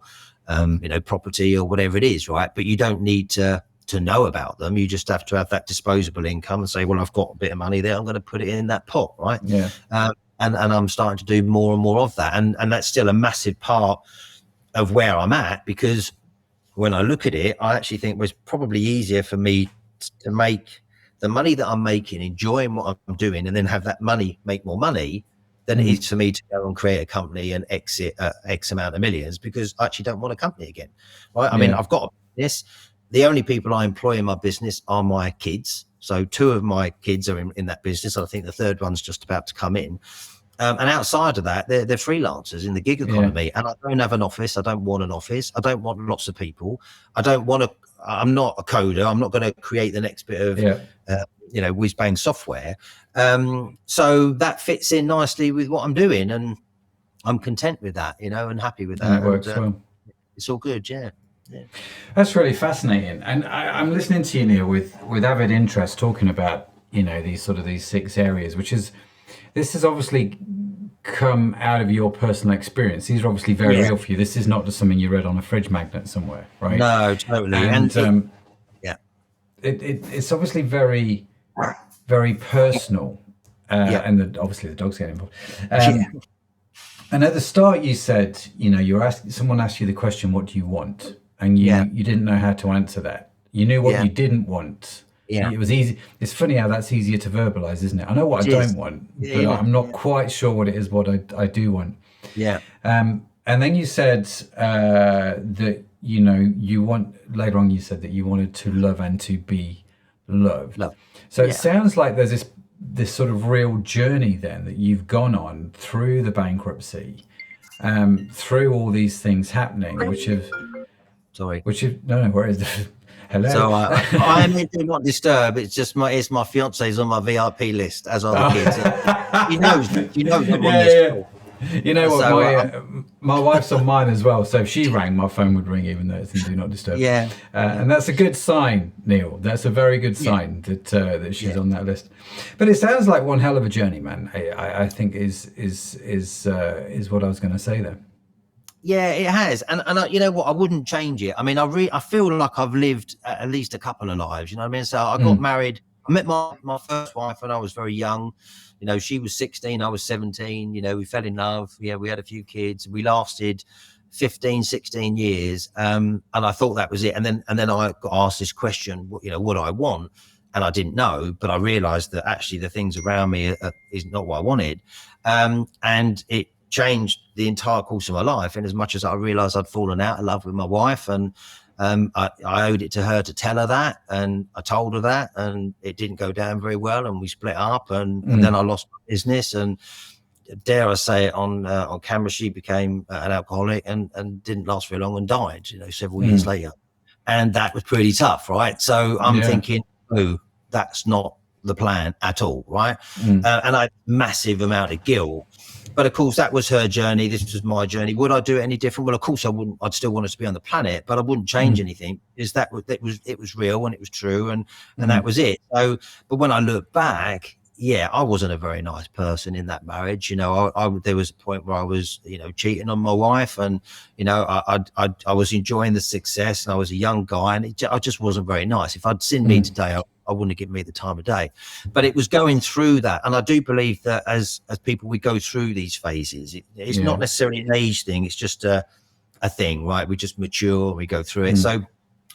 property or whatever it is, right? But you don't need to know about them. You just have to have that disposable income and say, well, I've got a bit of money there, I'm going to put it in that pot, right? And I'm starting to do more and more of that, and that's still a massive part of where I'm at, because when I look at it, I actually think it was probably easier for me to make the money that I'm making, enjoying what I'm doing, and then have that money make more money, than it is for me to go and create a company and exit X amount of millions, because I actually don't want a company again, right? I mean, I've got a business. The only people I employ in my business are my kids. So 2 of my kids are in that business. I think the 3rd one's just about to come in. And outside of that, they're freelancers in the gig economy. And I don't have an office. I don't want an office. I don't want lots of people. I'm not a coder. I'm not going to create the next bit of, whiz bang software. So that fits in nicely with what I'm doing, and I'm content with that, and happy with that. And it works well. It's all good. Yeah. That's really fascinating. And I'm listening to you, Neil, with avid interest, talking about, these 6 areas, this has obviously come out of your personal experience. These are obviously very real for you. This is not just something you read on a fridge magnet somewhere, right? No, totally. And it's obviously very, very personal. And obviously the dog's getting involved. And at the start you said, someone asked you the question, what do you want? And you didn't know how to answer that. You knew what you didn't want. It was easy. It's funny how that's easier to verbalize, isn't it? I know what I don't want, but I'm not quite sure what it is what I do want. And then you said that you want, later on you said that you wanted to love and to be loved. So it sounds like there's this sort of real journey then that you've gone on through the bankruptcy, through all these things happening, which have no, where is this? Hello. So I am in Do Not Disturb. It's just my fiance's on my VIP list, as are the kids. He knows I'm on this call. You know what? So, My wife's on mine as well. So if she rang, my phone would ring, even though it's in Do Not Disturb. Yeah. And that's a good sign, Neil. That's a very good sign that she's on that list. But it sounds like one hell of a journey, man. I think is what I was going to say there. Yeah, it has, and you know what? I wouldn't change it. I mean, I feel like I've lived at least a couple of lives. You know what I mean? So I got married. I met my first wife when I was very young. You know, she was 16, I was 17. You know, we fell in love. Yeah, we had a few kids. We lasted 15, 16 years, and I thought that was it. And then I got asked this question, you know, what do I want? And I didn't know, but I realised that actually the things around me is not what I wanted, and it changed the entire course of my life. And as much as I realized I'd fallen out of love with my wife, and I owed it to her to tell her that, and I told her that, and it didn't go down very well, and we split up, and then I lost my business, and dare I say it on camera, she became an alcoholic and didn't last very long and died, you know, several years later. And that was pretty tough, right? So I'm thinking, oh, that's not the plan at all, right? And I had a massive amount of guilt. But of course, that was her journey. This was my journey. Would I do it any different? Well, of course I wouldn't. I'd still want us to be on the planet, but I wouldn't change anything. Is that it was real and it was true, and that was it. So, but when I look back, yeah, I wasn't a very nice person in that marriage. You know, there was a point where I was, you know, cheating on my wife, and you know, I was enjoying the success, and I was a young guy, and I just wasn't very nice. If I'd seen me today, I wouldn't have given me the time of day. But it was going through that, and I do believe that as people, we go through these phases. It's not necessarily an age thing; it's just a thing, right? We just mature, we go through it. So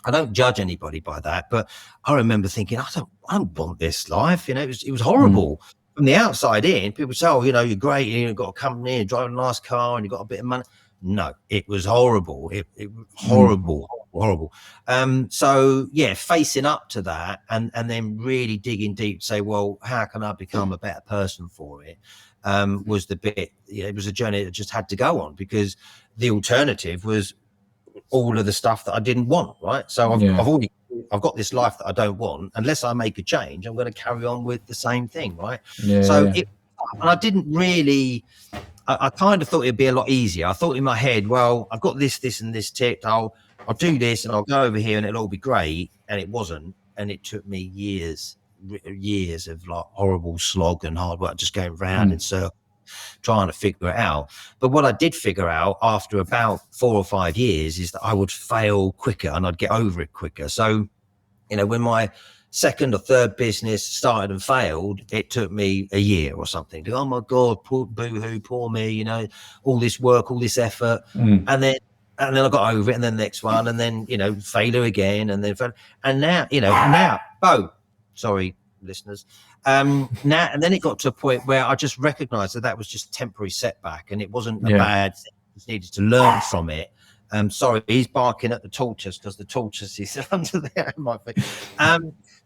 I don't judge anybody by that, but I remember thinking, I don't want this life. You know, it was horrible from the outside in. People say, oh, you know, you're great, you've got a company, you're driving a nice car, and you've got a bit of money. No, it was horrible. It was horrible. So yeah, facing up to that, and then really digging deep to say, well, how can I become a better person for it? Was the bit, it was a journey that just had to go on, because the alternative was all of the stuff that I didn't want, right? So I've got this life that I don't want. Unless I make a change, I'm going to carry on with the same thing, right? And I didn't really, I kind of thought it'd be a lot easier. I thought in my head, well, I've got this and this ticked. I'll do this and I'll go over here and it'll all be great. And it wasn't. And it took me years of like horrible slog and hard work, just going round in circles, trying to figure it out. But what I did figure out after about 4 or 5 years is that I would fail quicker and I'd get over it quicker. So, you know, when my second or third business started and failed, it took me a year or something. Oh my God, poor boo-hoo, poor me, you know, all this work, all this effort. And then I got over it, and then the next one, and then, you know, failure again, and then and now, you know, sorry, listeners. Now, and then it got to a point where I just recognized that was just a temporary setback, and it wasn't a bad thing. I just needed to learn from it. Sorry, he's barking at the tortoise because the tortoise is under there in my feet.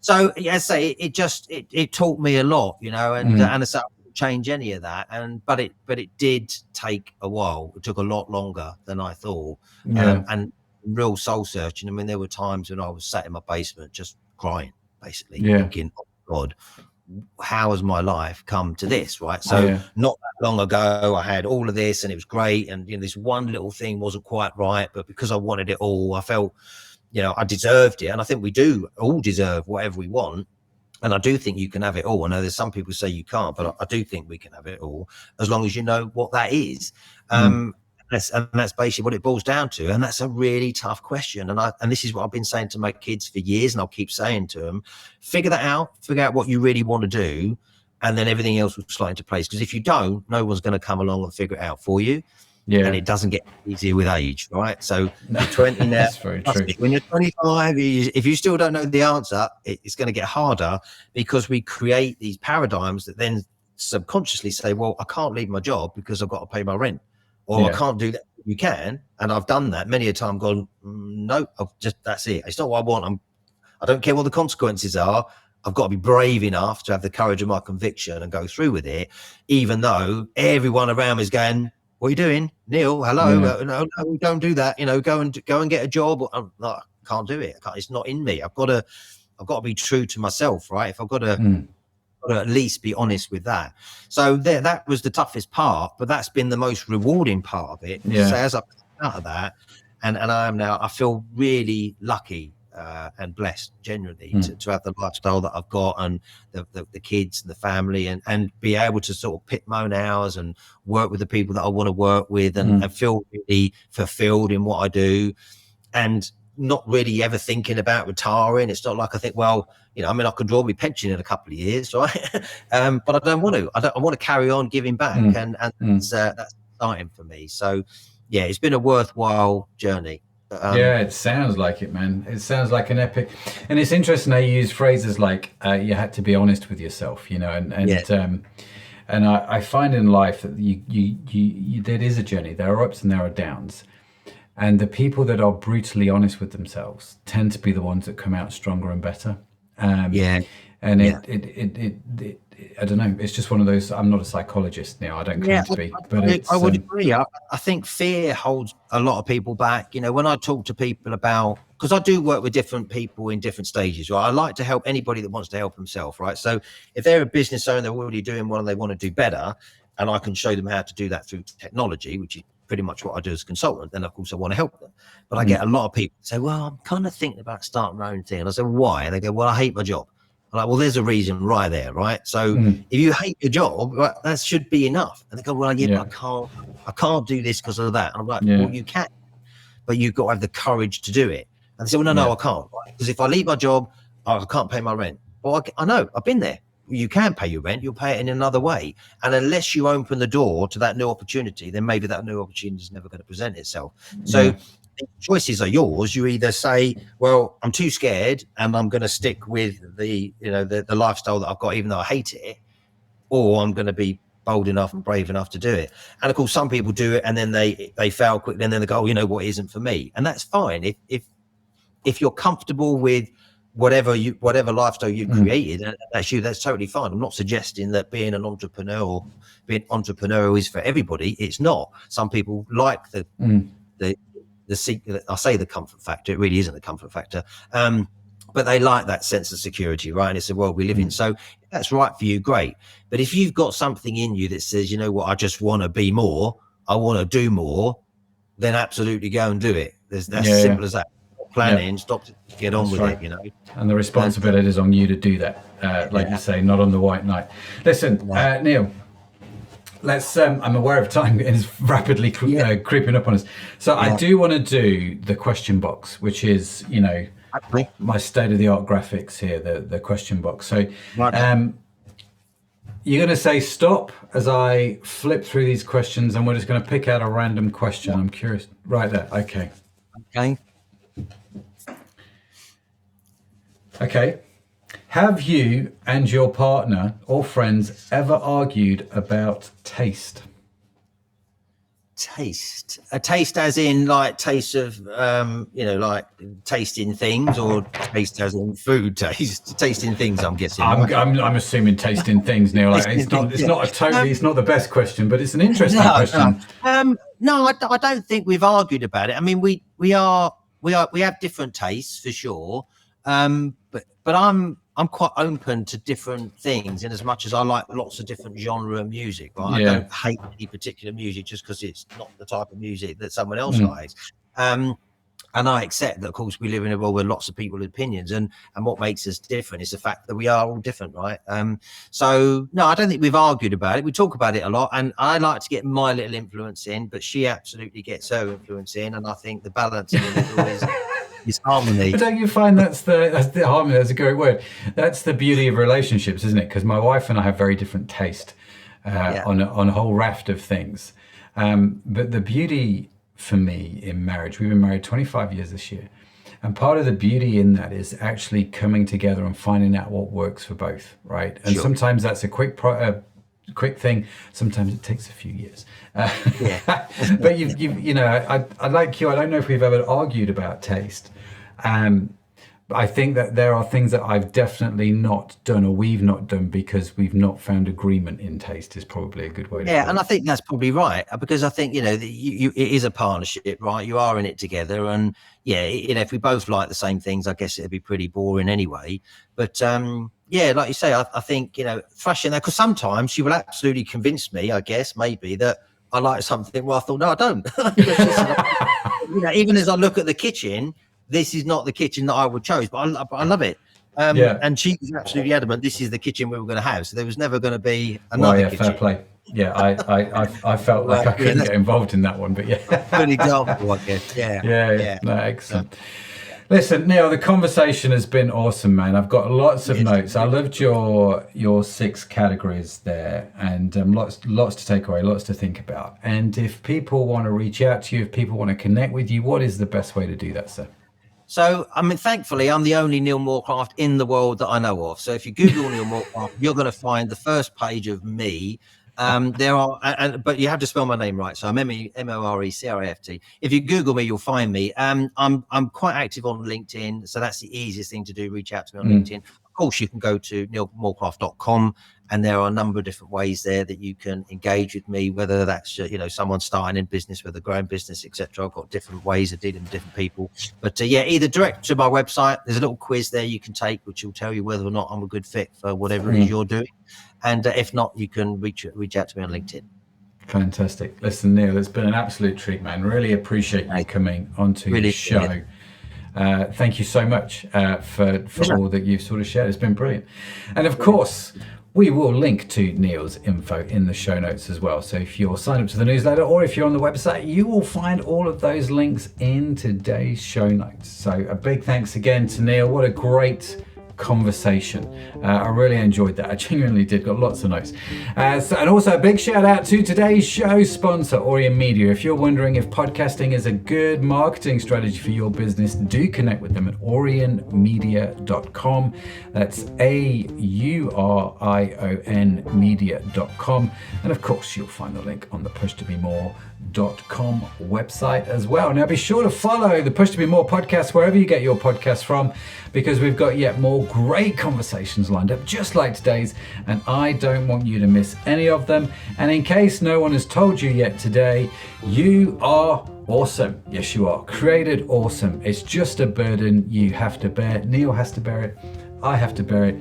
So yeah, I say it taught me a lot, you know, and it's not change any of that, but it did take a while. It took a lot longer than I thought, and real soul searching. I mean, there were times when I was sat in my basement just crying, basically thinking, oh God, how has my life come to this, right? So not that long ago, I had all of this and it was great, and you know, this one little thing wasn't quite right, but because I wanted it all, I felt, you know, I deserved it. And I think we do all deserve whatever we want. And I do think you can have it all. I know there's some people say you can't, but I do think we can have it all as long as you know what that is. And that's basically what it boils down to. And that's a really tough question. And this is what I've been saying to my kids for years, and I'll keep saying to them, figure that out, figure out what you really want to do, and then everything else will slide into place. Because if you don't, no one's going to come along and figure it out for you. And it doesn't get easier with age, right? So you're 20 now. That's very true. When you're 25, if you still don't know the answer, it's going to get harder, because we create these paradigms that then subconsciously say, well, I can't leave my job because I've got to pay my rent, or I can't do that. You can. And I've done that many a time, gone, no, that's it. It's not what I want. I don't care what the consequences are. I've got to be brave enough to have the courage of my conviction and go through with it, even though everyone around me is going, what are you doing, Neil? Hello. No, don't do that. You know, go and get a job. I'm like, can't do it. It's not in me. I've got to be true to myself, right? If I've got to at least be honest with that. So that was the toughest part, but that's been the most rewarding part of it. Yeah. So as I've come out of that, and I am now, I feel really lucky and blessed generally to have the lifestyle that I've got, and the kids and the family, and be able to sort of pick my own hours and work with the people that I want to work with, and feel really fulfilled in what I do, and not really ever thinking about retiring. It's not like I think, well, you know, I mean, I could draw my pension in a couple of years, right? But I don't want to. I want to carry on giving back, and that's exciting for me. So, yeah, it's been a worthwhile journey. Yeah, it sounds like it, man. It sounds like an epic. And it's interesting how you use phrases like you had to be honest with yourself, you know, and I find in life that you there is a journey. There are ups and there are downs. And the people that are brutally honest with themselves tend to be the ones that come out stronger and better. And it I don't know. It's just one of those. I'm not a psychologist now. I don't claim to be. But I would agree. I think fear holds a lot of people back. You know, when I talk to people about, because I do work with different people in different stages, right? I like to help anybody that wants to help themselves, right? So if they're a business owner, they're already doing one and they want to do better, and I can show them how to do that through technology, which is pretty much what I do as a consultant, then of course I want to help them. But I get a lot of people say, well, I'm kind of thinking about starting my own thing. And I say, why? And they go, well, I hate my job. I'm like, well, there's a reason right there, right? So if you hate your job, right, that should be enough. And they go, well, but I can't do this because of that. And I'm like, well, you can, but you've got to have the courage to do it. And they say, well, no, I can't. Because if I leave my job, I can't pay my rent. Well, I know, I've been there. You can pay your rent, you'll pay it in another way. And unless you open the door to that new opportunity, then maybe that new opportunity is never going to present itself. So the choices are yours. You either say, well, I'm too scared and I'm going to stick with the lifestyle that I've got, even though I hate it, or I'm going to be bold enough and brave enough to do it. And of course, some people do it and then they fail quickly, and then they go, oh, you know what, isn't for me. And that's fine. If you're comfortable with whatever lifestyle you've created, and that's you, that's totally fine. I'm not suggesting that being an entrepreneur or being entrepreneurial is for everybody. It's not. Some people like the I say the comfort factor. It really isn't the comfort factor. But they like that sense of security, right? And it's the world we live in. So if that's right for you, great. But if you've got something in you that says, you know what, I just want to be more, I want to do more, then absolutely go and do it. That's simple as that. Planning, stop to get on with it, you know. And the responsibility is on you to do that, like you say, not on the white knight. Listen, Neil, let's. I'm aware of time is rapidly creeping up on us, so I do want to do the question box, which is, you know, my state-of-the-art graphics here, the question box. So, you're going to say stop as I flip through these questions, and we're just going to pick out a random question. I'm curious. Right there. Okay. Okay. Have you and your partner or friends ever argued about taste? Taste? A taste as in like taste of, like tasting things, or taste as in food taste? Tasting things, I'm guessing. I'm assuming tasting things, Neil. Like, it's not the best question, but it's an interesting question. No, I don't think we've argued about it. I mean, we have different tastes for sure. But I'm quite open to different things, in as much as I like lots of different genre of music, right? I don't hate any particular music just because it's not the type of music that someone else likes. And I accept that, of course, we live in a world with lots of people's opinions, and what makes us different is the fact that we are all different, right? So no, I don't think we've argued about it. We talk about it a lot, and I like to get my little influence in, but she absolutely gets her influence in, and I think the balance in the middle is harmony. But don't you find that's the harmony? That's a great word. That's the beauty of relationships, isn't it? Because my wife and I have very different taste on a whole raft of things. But the beauty for me in marriage, we've been married 25 years this year, and part of the beauty in that is actually coming together and finding out what works for both, right? And sometimes that's a quick thing. Sometimes it takes a few years. But you know, I like you. I don't know if we've ever argued about taste. I think that there are things that I've definitely not done, or we've not done, because we've not found agreement in taste, is probably a good way to put it. And I think that's probably right, because I think, it is a partnership, right? You are in it together, and if we both like the same things, I guess it'd be pretty boring anyway. But like you say, I think, thrashing that, because sometimes she will absolutely convince me, I guess, maybe, that I like something. Well, I thought, no, I don't. Even as I look at the kitchen, this is not the kitchen that I would choose, but I love it. And she was absolutely adamant this is the kitchen we were going to have, so there was never going to be another kitchen. Fair play. I felt like I couldn't get involved in that one, but good example, I guess. No, excellent. Listen, Neil, the conversation has been awesome, man. I've got lots of notes. I loved your 6 categories there, and lots to take away, lots to think about. And if people want to reach out to you, if people want to connect with you, what is the best way to do that, sir? So, thankfully, I'm the only Neil Morecraft in the world that I know of. So if you Google Neil Morecraft, you're going to find the first page of me. But you have to spell my name right. So I'm Morecraft. If you Google me, you'll find me. I'm quite active on LinkedIn, so that's the easiest thing to do. Reach out to me on LinkedIn. Of course, you can go to neilmorecraft.com, and there are a number of different ways there that you can engage with me, whether that's someone starting in business, whether growing business, etc. I've got different ways of dealing with different people. But either direct to my website. There's a little quiz there you can take, which will tell you whether or not I'm a good fit for whatever it is you're doing. And if not, you can reach out to me on LinkedIn. Fantastic. Listen, Neil, it's been an absolute treat, man. Really appreciate you coming onto the show. Thank you so much for all that you've sort of shared. It's been brilliant. And of course, we will link to Neil's info in the show notes as well. So if you're signed up to the newsletter, or if you're on the website, you will find all of those links in today's show notes. So a big thanks again to Neil. What a great conversation. I really enjoyed that. I genuinely did. Got lots of notes. And also a big shout out to today's show sponsor, Orion Media. If you're wondering if podcasting is a good marketing strategy for your business, do connect with them at orionmedia.com. That's AURION media.com. And of course, you'll find the link on the pushtobemore.com website as well. Now be sure to follow the Push to Be More podcast wherever you get your podcasts from, because we've got yet more great conversations lined up just like today's, and I don't want you to miss any of them. And in case no one has told you yet today, you are awesome. Yes, you are. Created awesome. It's just a burden you have to bear. Neil has to bear it. I have to bear it.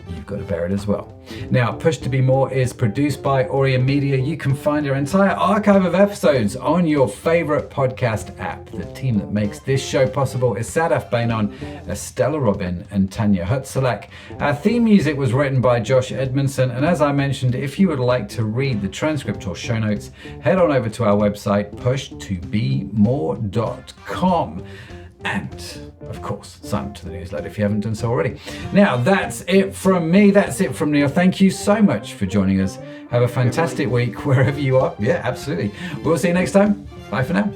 You've got to bear it as well. Now, Push to Be More is produced by Orion Media. You can find our entire archive of episodes on your favorite podcast app. The team that makes this show possible is Sadaf Bainon, Estella Robin, and Tanya Hutzelak. Our theme music was written by Josh Edmondson. And as I mentioned, if you would like to read the transcript or show notes, head on over to our website, pushtobemore.com. And, of course, sign up to the newsletter if you haven't done so already. Now, that's it from me. That's it from Neil. Thank you so much for joining us. Have a fantastic week wherever you are. Yeah, absolutely. We'll see you next time. Bye for now.